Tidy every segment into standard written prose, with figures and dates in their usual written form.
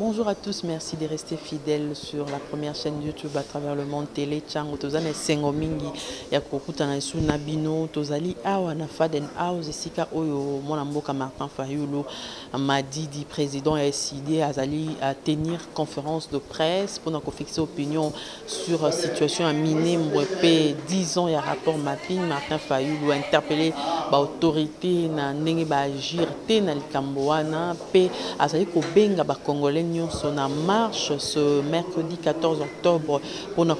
Bonjour à tous, merci de rester fidèles sur la première chaîne YouTube à travers le monde télé. Chango tozana sengo mingi ya kokuta na isu nabino tozali awa na Faden House esika oyo mwana mboka Martin Fayulu Madidi président a décidé azali à tenir conférence de presse pour nous fixer opinion sur la situation à Minembwe pe 10 ans il y a rapport mapping. Martin Fayulu a interpellé l'autorité na ndenge ba agir te na likambo wana pe azali ko benga ba congolais sur la marche ce mercredi 14 octobre pour la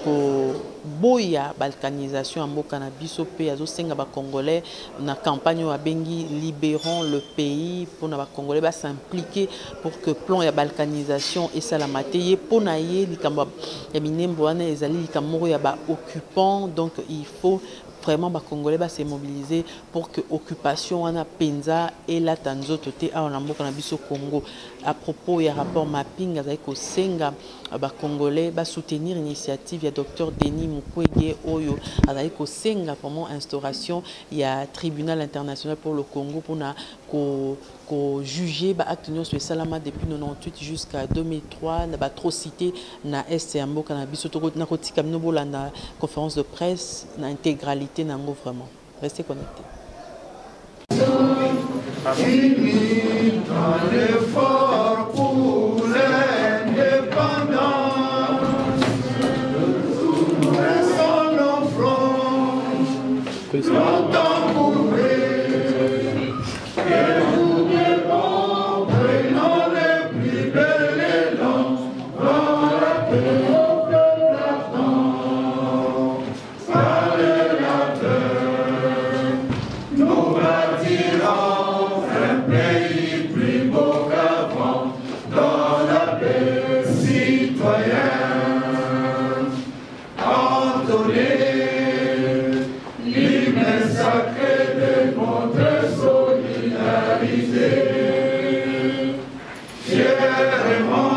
boya balkanisation en Mokanabiso pe azosenga ba congolais na campagne à bengi libérons le pays pour na ba congolais ba s'impliquer pour que plan ya balkanisation et salamate pour na ye likambo ya Minembwe wana ezali likambo ya ba occupant, donc il faut vraiment ba congolais ba se mobiliser pour que occupation wana penza et la tanzo toté a mboka na biso Congo. À propos ya rapport mapping avec Osenga ba congolais ba soutenir initiative ya Dr Denis Mukwege oyo avec Osenga vraiment instauration ya tribunal international pour le Congo pour na ko juger ba acte sur salama depuis 98 jusqu'à 2003 na ba atrocité na est ya mboka na biso to na kotika mnobola na conférence de presse na intégralité nango vraiment. Restez connectés. L'effort pour l'indépendance, restons nos fronts, longtemps courir, et nous devons prenons les plus belles élan dans la paix de l'argent, par la terre, nous bâtirons un pays plus beau qu'avant, dans la paix citoyenne. Entonner l'hymne sacré de notre solidarité. Fièrement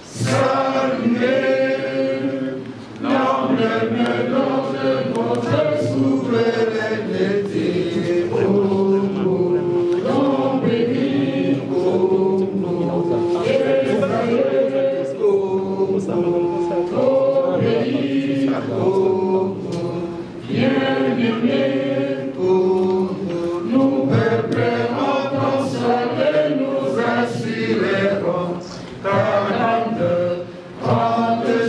saluer l'emblème de notre souveraineté. Nous préparons ton soleil, nous assurerons 30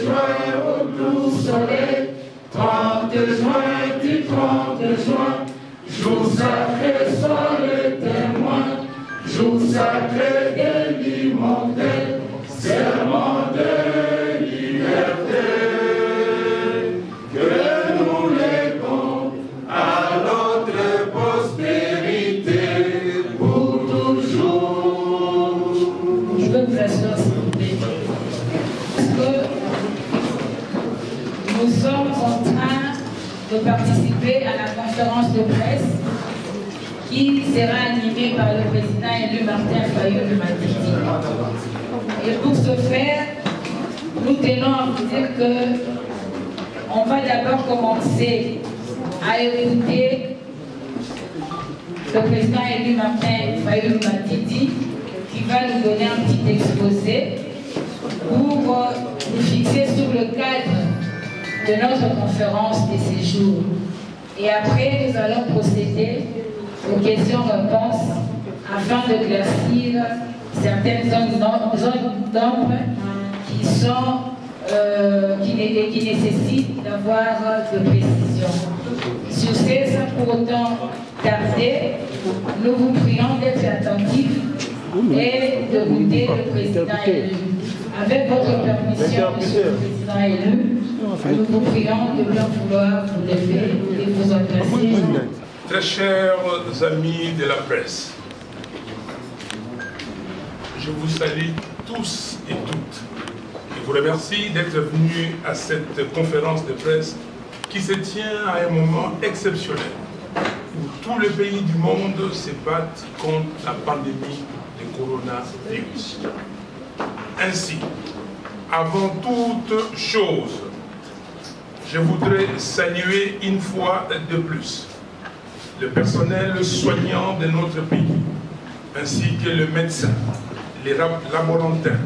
juin au doux soleil, 30 juin du 30 juin, jour sacré soit le témoin, jour sacré de l'immortel, serment de liberté, que nous léguons à notre postérité pour toujours. Je veux vous assurer, s'il vous plaît, que nous sommes en train de participer à la conférence de presse qui sera animée par le président élu Martin Fayulu Madidi. Et pour ce faire, nous tenons à vous dire que on va d'abord commencer à écouter le président élu Martin Fayulu Madidi qui va nous donner un petit exposé pour nous fixer sur le cadre de notre conférence de séjour. Et après, nous allons procéder aux questions-réponses afin de d'éclaircir certaines zones d'ombre qui nécessitent d'avoir de précision. Sur ces, pour autant tarder, nous vous prions d'être attentifs et de goûter le président élu. Avec votre permission, monsieur le président élu, nous vous prions de bien vouloir vous lever et vous adresser. Très chers amis de la presse, je vous salue tous et toutes. Je vous remercie d'être venus à cette conférence de presse qui se tient à un moment exceptionnel où tous les pays du monde se battent contre la pandémie du coronavirus. Ainsi, avant toute chose, je voudrais saluer une fois de plus le personnel soignant de notre pays, ainsi que les médecins, les laborantins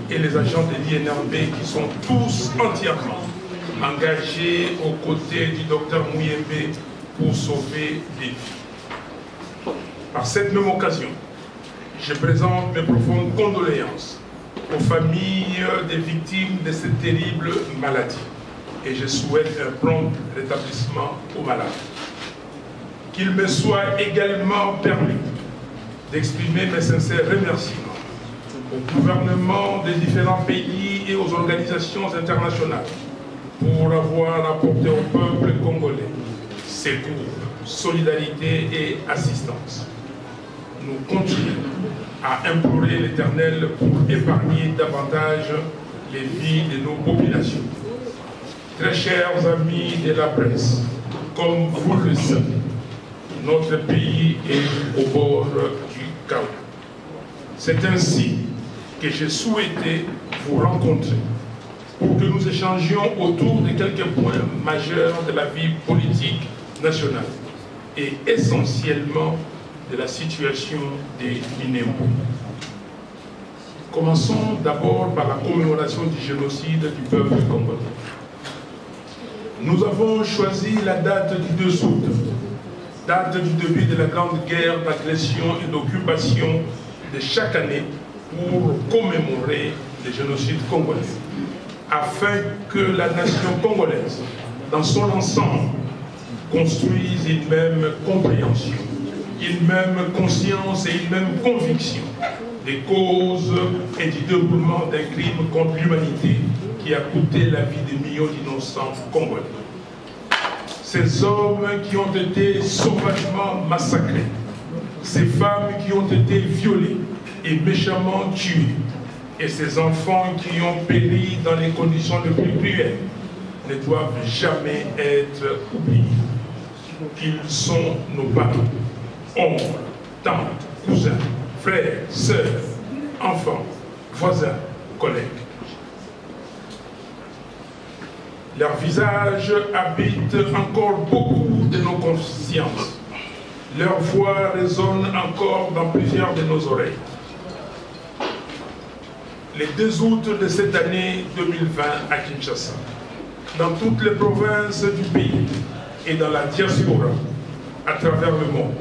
et les agents de l'INRB qui sont tous entièrement engagés aux côtés du docteur Mouyembe pour sauver des vies. Par cette même occasion, je présente mes profondes condoléances aux familles des victimes de cette terrible maladie et je souhaite un prompt rétablissement aux malades. Qu'il me soit également permis d'exprimer mes sincères remerciements au gouvernement des différents pays et aux organisations internationales pour avoir apporté au peuple congolais secours, solidarité et assistance. Nous continuons à implorer l'Éternel pour épargner davantage les vies de nos populations. Très chers amis de la presse, comme vous le savez, notre pays est au bord du chaos. C'est ainsi que j'ai souhaité vous rencontrer pour que nous échangions autour de quelques points majeurs de la vie politique nationale et essentiellement de la situation des Minembwe. Commençons d'abord par la commémoration du génocide du peuple congolais. Nous avons choisi la date du 2 août, date du début de la grande guerre d'agression et d'occupation de chaque année pour commémorer le génocide congolais, afin que la nation congolaise, dans son ensemble, construise une même compréhension, une même conscience et une même conviction des causes et du déroulement d'un crime contre l'humanité qui a coûté la vie de millions d'innocents congolais. Ces hommes qui ont été sauvagement massacrés, ces femmes qui ont été violées et méchamment tuées, et ces enfants qui ont péri dans les conditions les plus cruelles ne doivent jamais être oubliés. Ils sont nos parents, oncles, tantes, cousins, frères, sœurs, enfants, voisins, collègues. Leurs visages habitent encore beaucoup de nos consciences. Leur voix résonne encore dans plusieurs de nos oreilles. Le 2 août de cette année 2020 à Kinshasa, dans toutes les provinces du pays et dans la diaspora à travers le monde,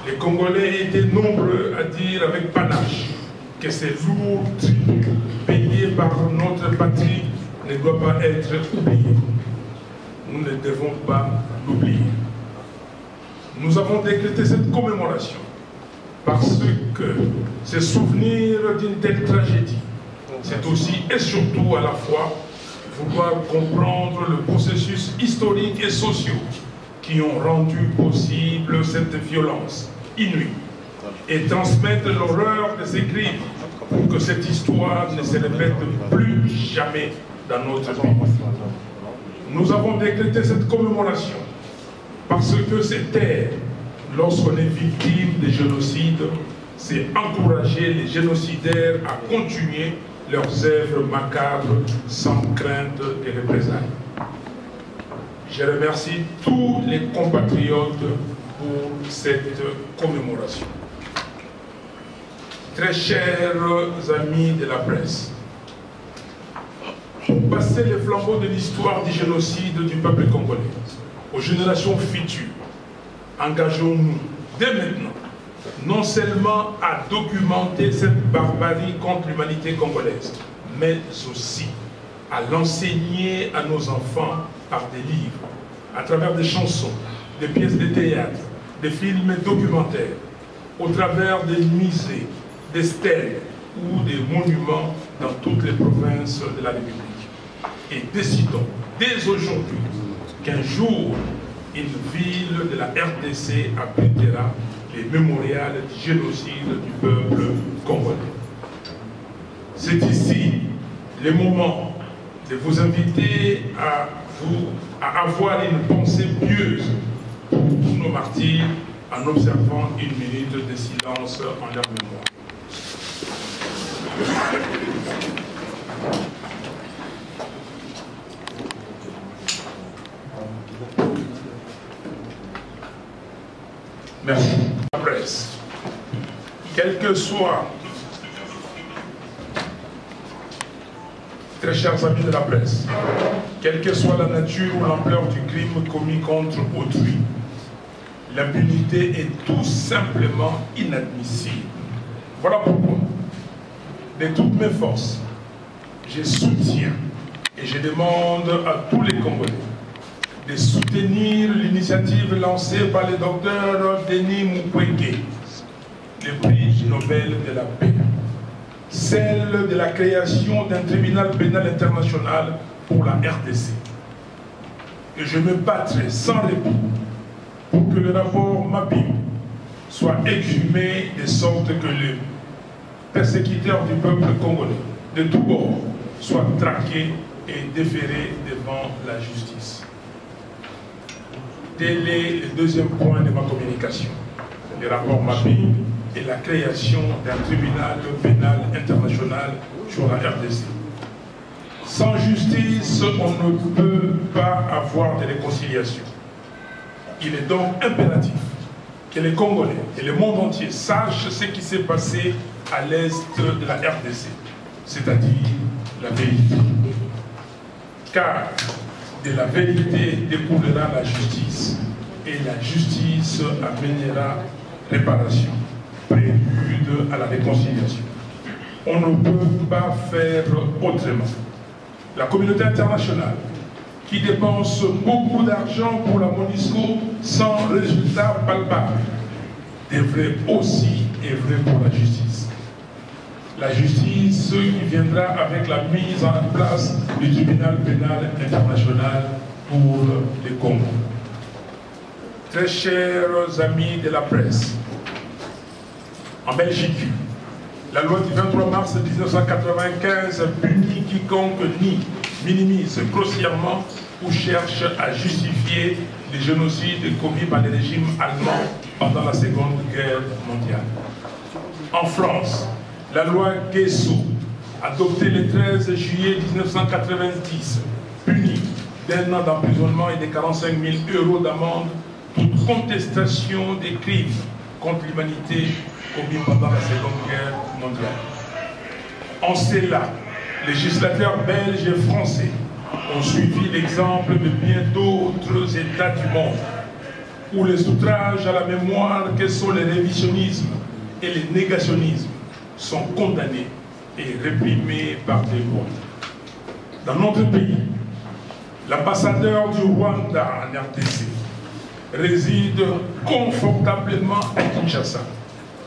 les Congolais étaient nombreux à dire avec panache que ces lourds tribus payés par notre patrie ne doivent pas être oubliés. Nous ne devons pas l'oublier. Nous avons décrété cette commémoration parce que se souvenir d'une telle tragédie, c'est aussi et surtout à la fois vouloir comprendre le processus historique et social qui ont rendu possible cette violence inouïe et transmettre l'horreur de ces crimes pour que cette histoire ne se répète plus jamais dans notre pays. Nous avons décrété cette commémoration parce que c'est taire lorsqu'on est victime de génocide, c'est encourager les génocidaires à continuer leurs œuvres macabres sans crainte des représailles. Je remercie tous les compatriotes pour cette commémoration. Très chers amis de la presse, pour passer les flambeaux de l'histoire du génocide du peuple congolais aux générations futures, engageons-nous dès maintenant non seulement à documenter cette barbarie contre l'humanité congolaise, mais aussi à l'enseigner à nos enfants par des livres, à travers des chansons, des pièces de théâtre, des films documentaires, au travers des musées, des stèles ou des monuments dans toutes les provinces de la République. Et décidons dès aujourd'hui qu'un jour, une ville de la RDC abritera les mémorials du génocide du peuple congolais. C'est ici le moment de vous inviter à avoir une pensée pieuse pour tous nos martyrs en observant une minute de silence en leur mémoire. Merci. La presse, quelle que soit Très chers amis de la presse, quelle que soit la nature ou l'ampleur du crime commis contre autrui, l'impunité est tout simplement inadmissible. Voilà pourquoi, de toutes mes forces, je soutiens et je demande à tous les Congolais de soutenir l'initiative lancée par le docteur Denis Mukwege, le prix Nobel de la paix, celle de la création d'un tribunal pénal international pour la RDC. Et je me battrai sans répit pour que le rapport Mabim soit exhumé de sorte que le persécuteur du peuple congolais de tous bords soit traqué et déféré devant la justice. Tel est le deuxième point de ma communication. Le rapport Mabim et la création d'un tribunal pénal international sur la RDC. Sans justice, on ne peut pas avoir de réconciliation. Il est donc impératif que les Congolais et le monde entier sachent ce qui s'est passé à l'est de la RDC, c'est-à-dire la vérité. Car de la vérité découlera la justice, et la justice amènera réparation, prélude à la réconciliation. On ne peut pas faire autrement. La communauté internationale, qui dépense beaucoup d'argent pour la MONUSCO sans résultat palpable, devrait aussi œuvrer pour la justice. La justice qui viendra avec la mise en place du tribunal pénal international pour le Congo. Très chers amis de la presse, en Belgique, la loi du 23 mars 1995 punit quiconque nie, minimise grossièrement ou cherche à justifier les génocides commis par les régimes allemands pendant la Seconde Guerre mondiale. En France, la loi Guesso, adoptée le 13 juillet 1990, punit d'1 an d'emprisonnement et de 45 000 € d'amende toute contestation des crimes contre l'humanité commis pendant la Seconde Guerre mondiale. En cela, législateurs belges et français ont suivi l'exemple de bien d'autres États du monde, où les outrages à la mémoire que sont les révisionnismes et les négationnismes sont condamnés et réprimés par des lois. Dans notre pays, l'ambassadeur du Rwanda en RDC réside confortablement à Kinshasa,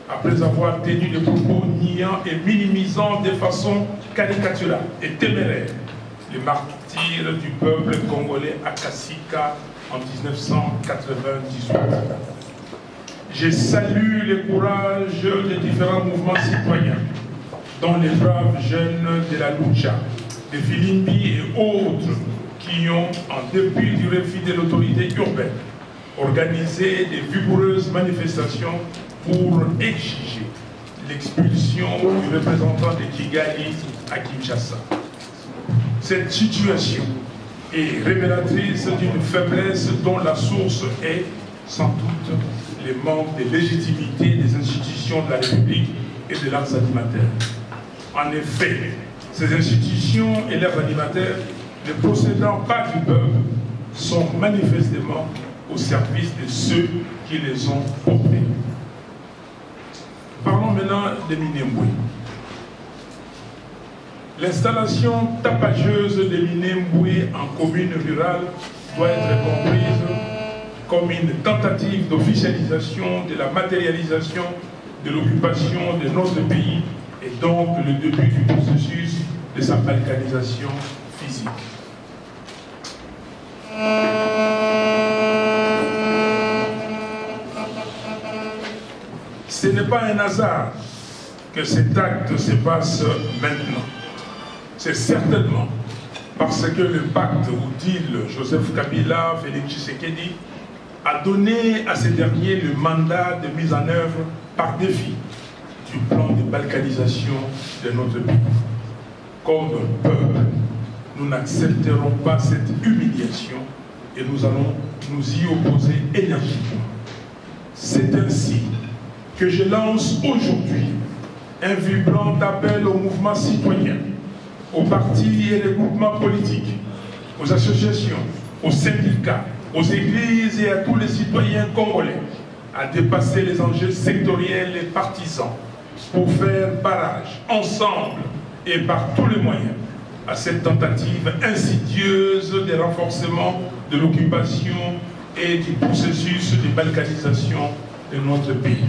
après avoir tenu des propos niant et minimisant de façon caricaturale et téméraire les martyrs du peuple congolais à Kasika en 1998. Je salue le courage des différents mouvements citoyens, dont les braves jeunes de la Lucha, de Filimbi et autres, qui ont, en dépit du refus de l'autorité urbaine, organisé des vigoureuses manifestations pour exiger l'expulsion du représentant de Kigali à Kinshasa. Cette situation est révélatrice d'une faiblesse dont la source est, sans doute, le manque de légitimité des institutions de la République et de leurs animateurs. En effet, ces institutions et leurs animateurs, ne procédant pas du peuple, sont manifestement au service de ceux qui les ont portés. Parlons maintenant de Minembwe. L'installation tapageuse de Minembwe en commune rurale doit être comprise comme une tentative d'officialisation de la matérialisation de l'occupation de notre pays et donc le début du processus de sa balkanisation physique. Ce n'est pas un hasard que cet acte se passe maintenant. C'est certainement parce que le pacte ou deal Joseph Kabila, Félix Tshisekedi a donné à ces derniers le mandat de mise en œuvre par défi du plan de balkanisation de notre pays. Comme peuple, nous n'accepterons pas cette humiliation et nous allons nous y opposer énergiquement. C'est ainsi que je lance aujourd'hui un vibrant appel au mouvement citoyen aux partis et les groupements politiques, aux associations, aux syndicats, aux églises et à tous les citoyens congolais à dépasser les enjeux sectoriels et partisans pour faire barrage, ensemble et par tous les moyens, à cette tentative insidieuse de renforcement de l'occupation et du processus de balkanisation de notre pays.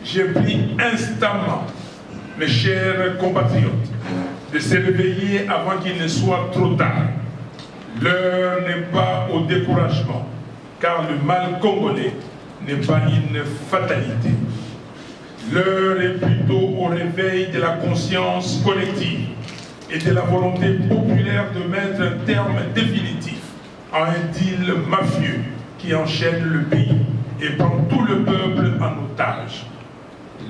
J'ai pris instamment, mes chers compatriotes, de se réveiller avant qu'il ne soit trop tard. L'heure n'est pas au découragement, car le mal congolais n'est pas une fatalité. L'heure est plutôt au réveil de la conscience collective et de la volonté populaire de mettre un terme définitif à un deal mafieux qui enchaîne le pays et prend tout le peuple en otage.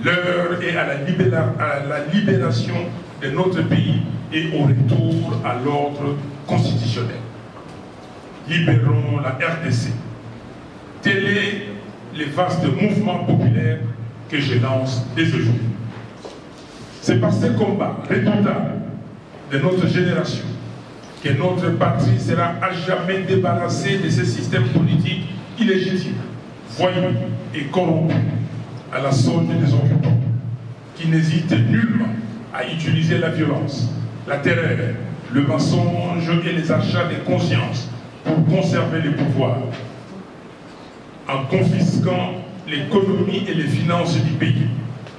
L'heure est à la libération de notre pays et au retour à l'ordre constitutionnel. Libérons la RDC. Tel est le vaste mouvement populaire que je lance dès aujourd'hui. C'est par ce combat redoutable de notre génération que notre patrie sera à jamais débarrassée de ce système politique illégitime, voyou et corrompu, à la solde des occupants, qui n'hésitent nullement à utiliser la violence, la terreur, le mensonge et les achats de conscience pour conserver les pouvoirs, en confisquant l'économie et les finances du pays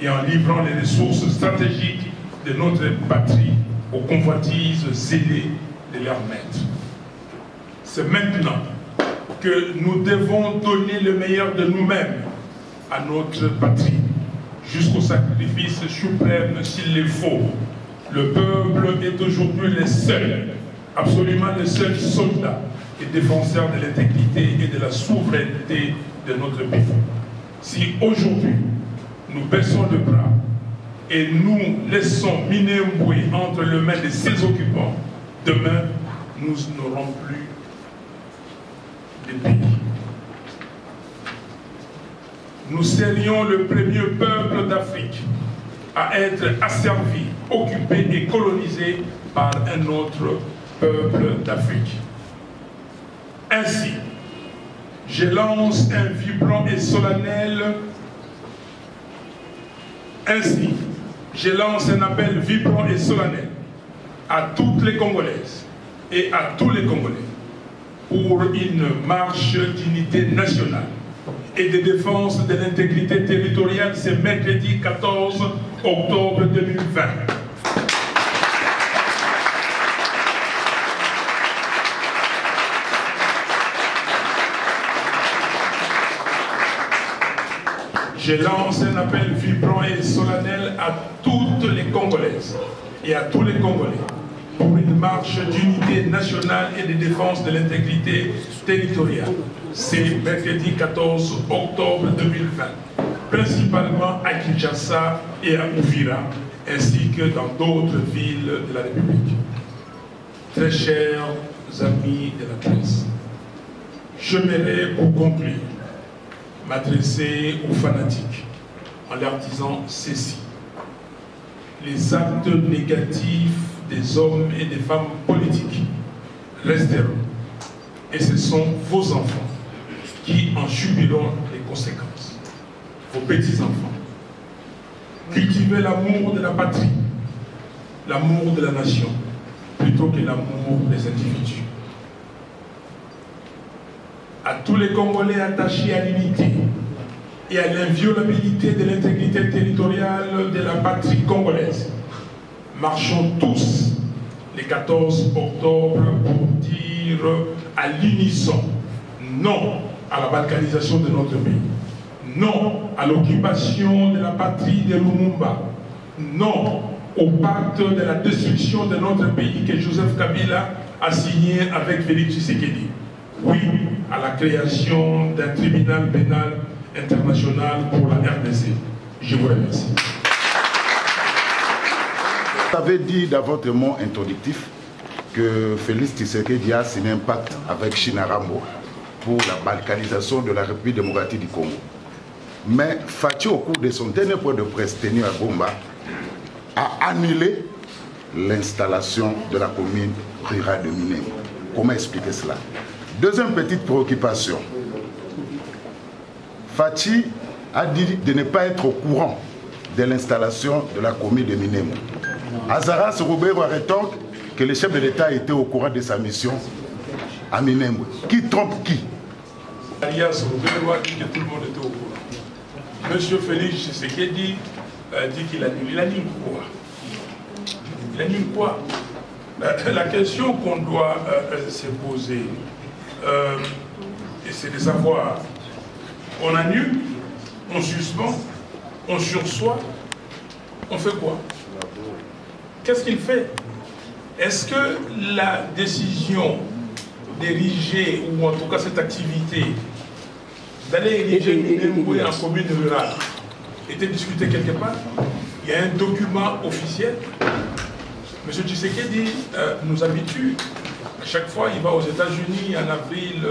et en livrant les ressources stratégiques de notre patrie aux convoitises zélées de leurs maîtres. C'est maintenant que nous devons donner le meilleur de nous-mêmes à notre patrie, jusqu'au sacrifice suprême s'il le faut. Le peuple est aujourd'hui le seul, absolument le seul soldat et défenseur de l'intégrité et de la souveraineté de notre pays. Si aujourd'hui nous baissons le bras et nous laissons Minembwe entre les mains de ses occupants, demain nous n'aurons plus de pays. Nous serions le premier peuple d'Afrique à être asservi, occupé et colonisé par un autre peuple d'Afrique. Ainsi, je lance un vibrant et solennel. Ainsi, je lance un appel vibrant et solennel à toutes les Congolaises et à tous les Congolais pour une marche d'unité nationale et de défense de l'intégrité territoriale ce mercredi 14 octobre 2020. Je lance un appel vibrant et solennel à toutes les Congolaises et à tous les Congolais pour une marche d'unité nationale et de défense de l'intégrité territoriale. C'est mercredi 14 octobre 2020, principalement à Kinshasa et à Uvira, ainsi que dans d'autres villes de la République. Très chers amis de la presse, j'aimerais pour conclure m'adresser aux fanatiques en leur disant ceci. Les actes négatifs des hommes et des femmes politiques resteront et ce sont vos enfants qui en subiront les conséquences. Vos petits-enfants. Cultivez l'amour de la patrie, l'amour de la nation, plutôt que l'amour des individus. À tous les Congolais attachés à l'unité et à l'inviolabilité de l'intégrité territoriale de la patrie congolaise, marchons tous le 14 octobre pour dire à l'unisson non à la balkanisation de notre pays, non à l'occupation de la patrie de Lumumba, non au pacte de la destruction de notre pays que Joseph Kabila a signé avec Félix Tshisekedi. Oui à la création d'un tribunal pénal international pour la RDC. Je vous remercie. Vous avez dit dans votre mot introductif que Félix Tshisekedi a signé un pacte avec Chinarambo pour la balkanisation de la République démocratique du Congo. Mais Fachi, au cours de son dernier point de presse tenu à Gomba, a annulé l'installation de la commune rurale de Minembwe. Comment expliquer cela? Deuxième petite préoccupation. Fachi a dit de ne pas être au courant de l'installation de la commune de Minembwe. Azaras Roubero rétorque que le chef de l'État était au courant de sa mission à Minembwe. Qui trompe qui? Alias Roubero a dit que tout le monde était au courant. Monsieur Félix Tshisekedi dit qu'il annule. Il annule quoi? Il annule quoi? La question qu'on doit se poser, c'est de savoir, on annule, on suspend, on sursoit, on fait quoi? Qu'est-ce qu'il fait? Est-ce que la décision d'ériger, ou en tout cas cette activité, d'aller ériger Minembwe en commune rurale, était discutée quelque part? Il y a un document officiel. M. Tshisekedi nous habitue. À chaque fois, il va aux États-Unis en avril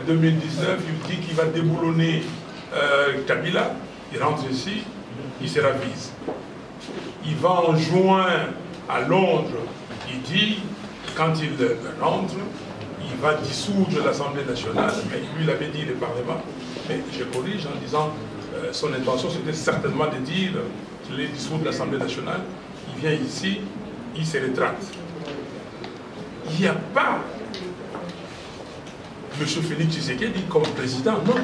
2019, il dit qu'il va déboulonner Kabila. Il rentre ici, il se ravise. Il va en juin à Londres, il dit, quand il rentre, il va dissoudre l'Assemblée nationale. Mais lui, il avait dit le Parlement. Mais je corrige en disant, son intention, c'était certainement de dire qu'il est dissoudre l'Assemblée nationale. Il vient ici, il se rétracte. Il n'y a pas M. Félix Tshisekedi comme président, non.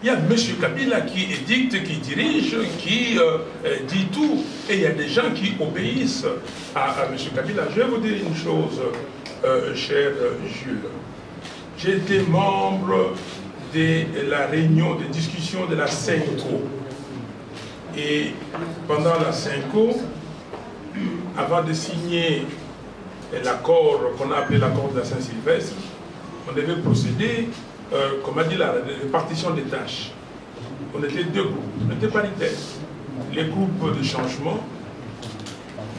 Il y a M. Kabila qui édicte, qui dirige, qui dit tout. Et il y a des gens qui obéissent à M. Kabila. Je vais vous dire une chose, cher Jules. J'ai été membre de la réunion de discussion de la CENCO. Et pendant la CENCO, avant de signer l'accord qu'on a appelé l'accord de la Saint-Sylvestre, on devait procéder, comme a dit la répartition des tâches. On était deux groupes, on était paritaires. Les groupes de changement,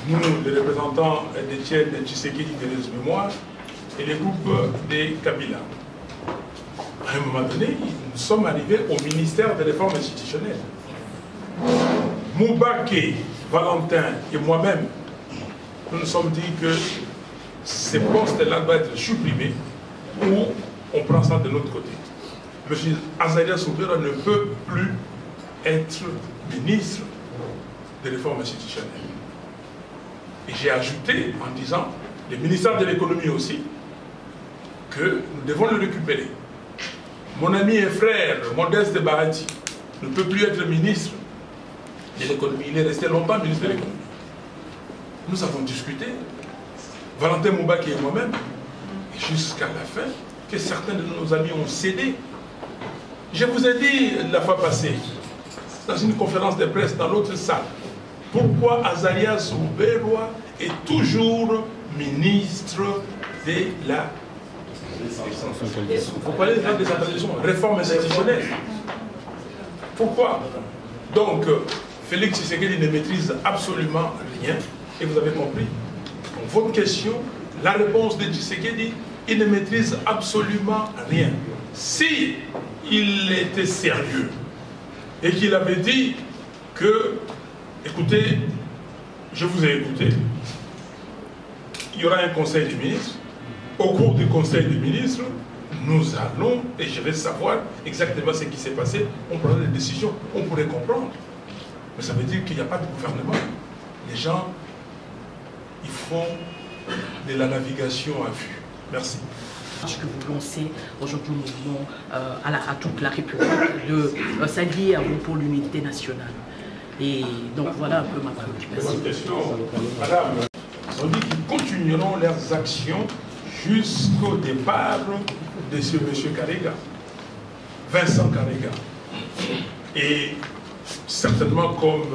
nous, les représentants d'Étienne Tshisekedi de mémoire, et les groupes des Kabila. À un moment donné, nous sommes arrivés au ministère des réformes institutionnelles. Moubaké, Valentin et moi-même, nous nous sommes dit que ces postes-là doivent être supprimés ou on prend ça de l'autre côté. M. Azarias Roubero ne peut plus être ministre des réformes institutionnelles. Et j'ai ajouté en disant, le ministère de l'économie aussi, que nous devons le récupérer. Mon ami et frère, Modeste Barati, ne peut plus être ministre de l'économie. Il est resté longtemps ministre de l'économie. Nous avons discuté, Valentin Moubaké et moi-même, jusqu'à la fin, que certains de nos amis ont cédé. Je vous ai dit la fois passée, dans une conférence de presse dans l'autre salle, pourquoi Azarias Roubero est toujours ministre de la... Vous parlez de la décentralisation, réforme institutionnelle. Pourquoi? Donc, Félix Tshisekedi ne maîtrise absolument rien, et vous avez compris. Donc, votre question, la réponse de Tshisekedi, il ne maîtrise absolument rien. Si il était sérieux et qu'il avait dit que, écoutez, je vous ai écouté, il y aura un conseil des ministres, au cours du conseil des ministres, nous allons, et je vais savoir exactement ce qui s'est passé, on prendra des décisions, on pourrait comprendre. Mais ça veut dire qu'il n'y a pas de gouvernement. Les gens, ils font de la navigation à vue. Merci. Que vous lancez aujourd'hui au mouvement à toute la République de s'allier à vous pour l'unité nationale. Et donc voilà un peu ma préoccupation. Bonne question. Madame, ils ont dit qu'ils continueront leurs actions jusqu'au départ de ce monsieur Karega, Vincent Karega. Et certainement comme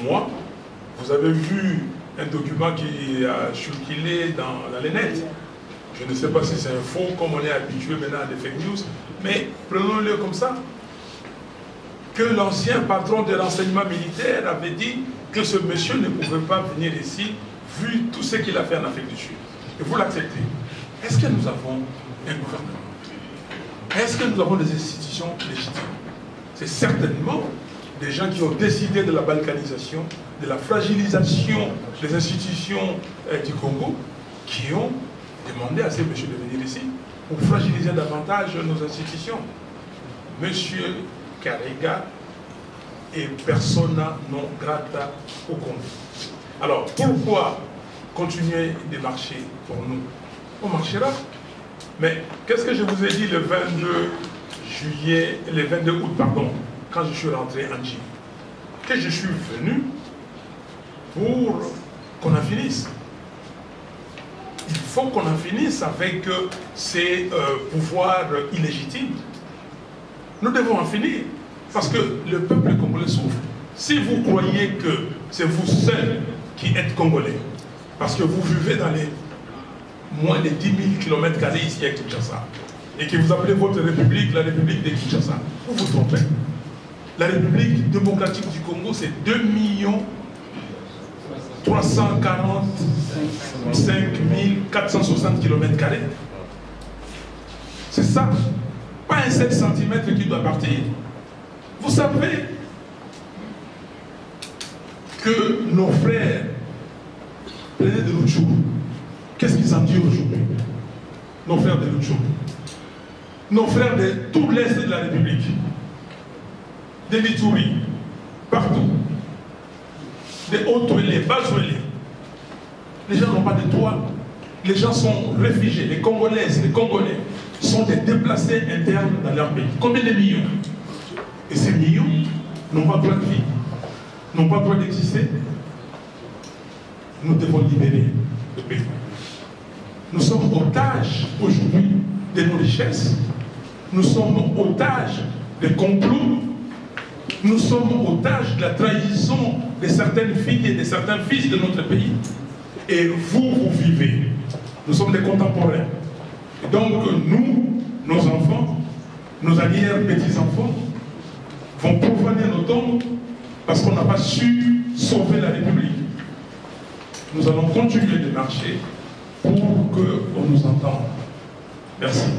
moi, vous avez vu un document qui a circulé dans les nets. Je ne sais pas si c'est un faux, comme on est habitué maintenant à des fake news, mais prenons-le comme ça. Que l'ancien patron de l'enseignement militaire avait dit que ce monsieur ne pouvait pas venir ici, vu tout ce qu'il a fait en Afrique du Sud. Et vous l'acceptez. Est-ce que nous avons un gouvernement? Est-ce que nous avons des institutions légitimes? C'est certainement des gens qui ont décidé de la balkanisation, de la fragilisation des institutions du Congo, qui ont demandé à ces messieurs de venir ici pour fragiliser davantage nos institutions. Monsieur Karega est persona non grata au Congo. Alors, pourquoi continuer de marcher pour nous? On marchera. Mais qu'est-ce que je vous ai dit le 22 août, pardon, quand je suis rentré en Guinée? Que je suis venu pour qu'on en finisse. Il faut qu'on en finisse avec ces pouvoirs illégitimes. Nous devons en finir, parce que le peuple congolais souffre. Si vous croyez que c'est vous seuls qui êtes congolais, parce que vous vivez dans les moins de 10 000 km² ici à Kinshasa, et que vous appelez votre république la République de Kinshasa, vous vous trompez. La République démocratique du Congo, c'est 2 345 460 km². C'est ça. Pas un 7 cm qui doit partir. Vous savez que nos frères prenaient de l'Utchou. Qu'est-ce qu'ils en disent aujourd'hui? Nos frères de l'Utchou. Nos frères de tout l'Est de la République. Des Litouris, partout. Des Haut-Ouélé, Bas-Ouélé. Les gens n'ont pas de toit. Les gens sont réfugiés. Les Congolaises, les Congolais sont des déplacés internes dans leur pays. Combien de millions? Et ces millions n'ont pas droit de vie, n'ont pas droit d'exister. Nous devons libérer le pays. Nous sommes otages aujourd'hui de nos richesses. Nous sommes otages des complots. Nous sommes otages de la trahison de certaines filles et de certains fils de notre pays. Et vous, vous vivez. Nous sommes des contemporains. Et donc, nous, nos enfants, nos arrière-petits-enfants, vont profaner nos tombes parce qu'on n'a pas su sauver la République. Nous allons continuer de marcher pour qu'on nous entende. Merci.